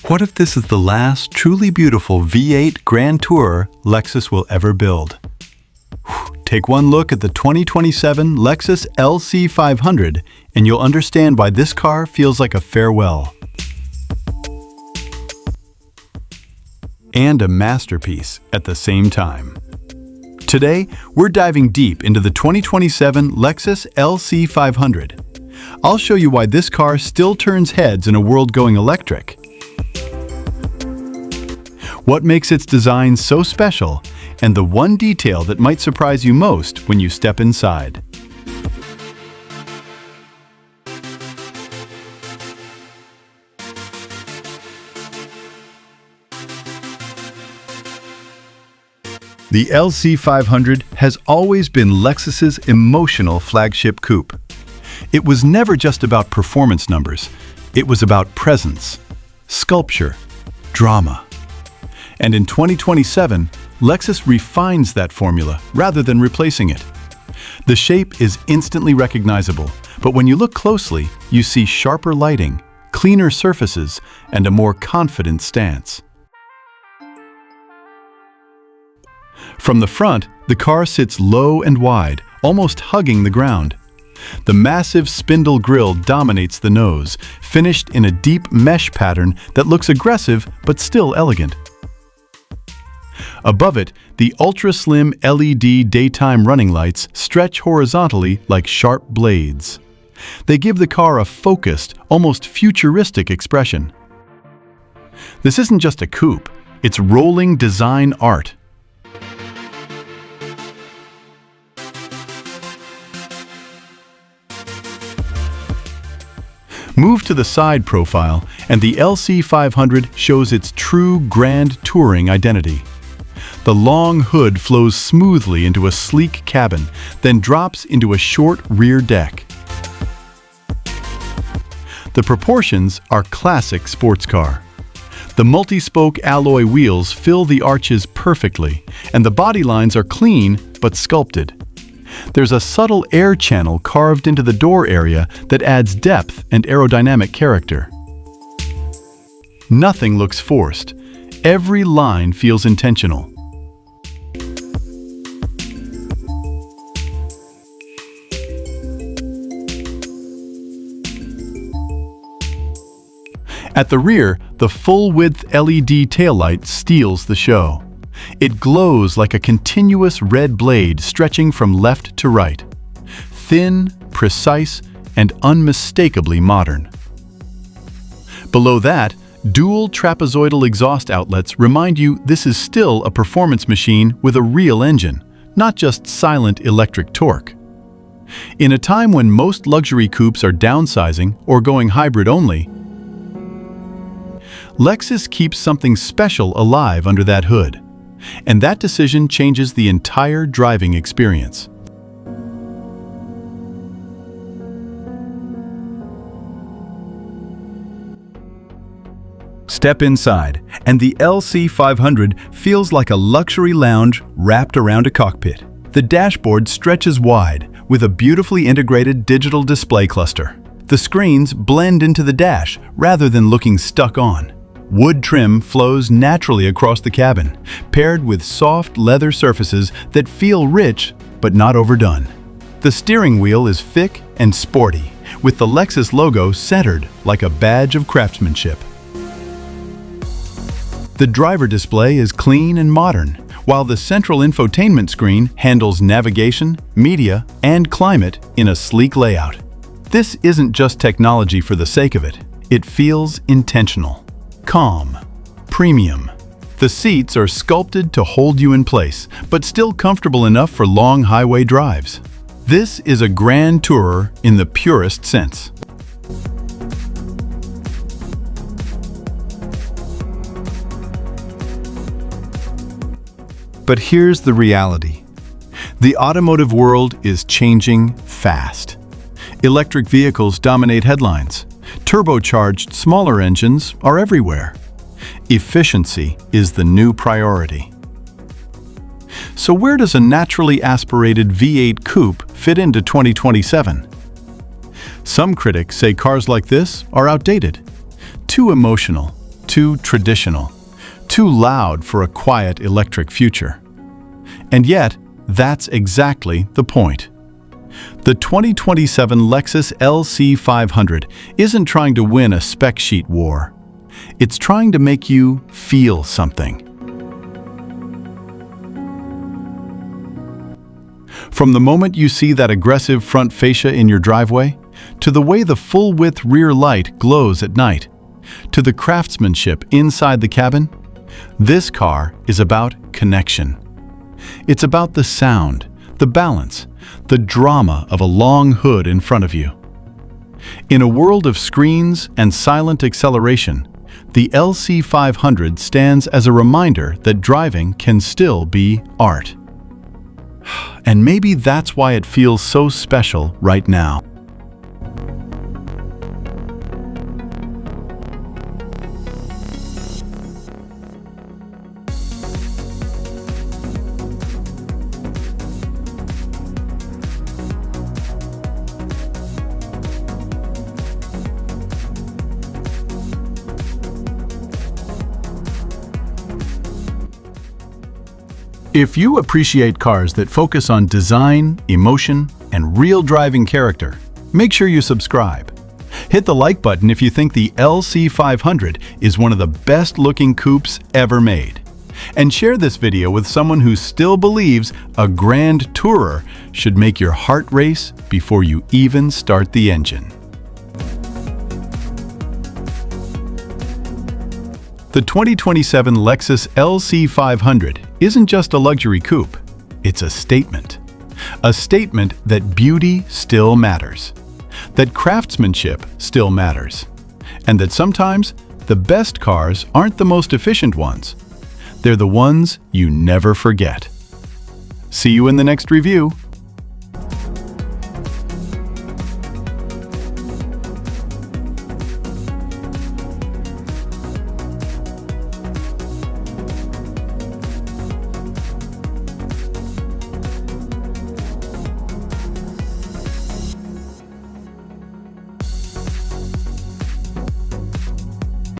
What if this is the last truly beautiful V8 Grand Tourer Lexus will ever build? Take one look at the 2027 Lexus LC 500 and you'll understand why this car feels like a farewell. And a masterpiece at the same time. Today, we're diving deep into the 2027 Lexus LC 500. I'll show you why this car still turns heads in a world going electric. What makes its design so special, and the one detail that might surprise you most when you step inside. The LC 500 has always been Lexus's emotional flagship coupe. It was never just about performance numbers. It was about presence, sculpture, drama. And in 2027, Lexus refines that formula rather than replacing it. The shape is instantly recognizable, but when you look closely, you see sharper lighting, cleaner surfaces, and a more confident stance. From the front, the car sits low and wide, almost hugging the ground. The massive spindle grille dominates the nose, finished in a deep mesh pattern that looks aggressive but still elegant. Above it, the ultra-slim LED daytime running lights stretch horizontally like sharp blades. They give the car a focused, almost futuristic expression. This isn't just a coupe, it's rolling design art. Move to the side profile, and the LC 500 shows its true grand touring identity. The long hood flows smoothly into a sleek cabin, then drops into a short rear deck. The proportions are classic sports car. The multi-spoke alloy wheels fill the arches perfectly, and the body lines are clean but sculpted. There's a subtle air channel carved into the door area that adds depth and aerodynamic character. Nothing looks forced. Every line feels intentional. At the rear, the full-width LED taillight steals the show. It glows like a continuous red blade stretching from left to right. Thin, precise, and unmistakably modern. Below that, dual trapezoidal exhaust outlets remind you this is still a performance machine with a real engine, not just silent electric torque. In a time when most luxury coupes are downsizing or going hybrid only, Lexus keeps something special alive under that hood. And that decision changes the entire driving experience. Step inside, and the LC 500 feels like a luxury lounge wrapped around a cockpit. The dashboard stretches wide, with a beautifully integrated digital display cluster. The screens blend into the dash rather than looking stuck on. Wood trim flows naturally across the cabin, paired with soft leather surfaces that feel rich but not overdone. The steering wheel is thick and sporty, with the Lexus logo centered like a badge of craftsmanship. The driver display is clean and modern, while the central infotainment screen handles navigation, media, and climate in a sleek layout. This isn't just technology for the sake of it. It feels intentional. Calm, premium. The seats are sculpted to hold you in place, but still comfortable enough for long highway drives. This is a grand tourer in the purest sense. But here's the reality. The automotive world is changing fast. Electric vehicles dominate headlines. Turbocharged, smaller engines are everywhere. Efficiency is the new priority. So where does a naturally aspirated V8 coupe fit into 2027? Some critics say cars like this are outdated, too emotional, too traditional, too loud for a quiet electric future. And yet, that's exactly the point. The 2027 Lexus LC 500 isn't trying to win a spec sheet war. It's trying to make you feel something. From the moment you see that aggressive front fascia in your driveway, to the way the full-width rear light glows at night, to the craftsmanship inside the cabin, this car is about connection. It's about the sound, the balance, the drama of a long hood in front of you. In a world of screens and silent acceleration, the LC 500 stands as a reminder that driving can still be art. And maybe that's why it feels so special right now. If you appreciate cars that focus on design, emotion, and real driving character, make sure you subscribe. Hit the like button if you think the LC 500 is one of the best-looking coupes ever made. And share this video with someone who still believes a grand tourer should make your heart race before you even start the engine. The 2027 Lexus LC 500 isn't just a luxury coupe, it's a statement. A statement that beauty still matters, that craftsmanship still matters, and that sometimes the best cars aren't the most efficient ones. They're the ones you never forget. See you in the next review.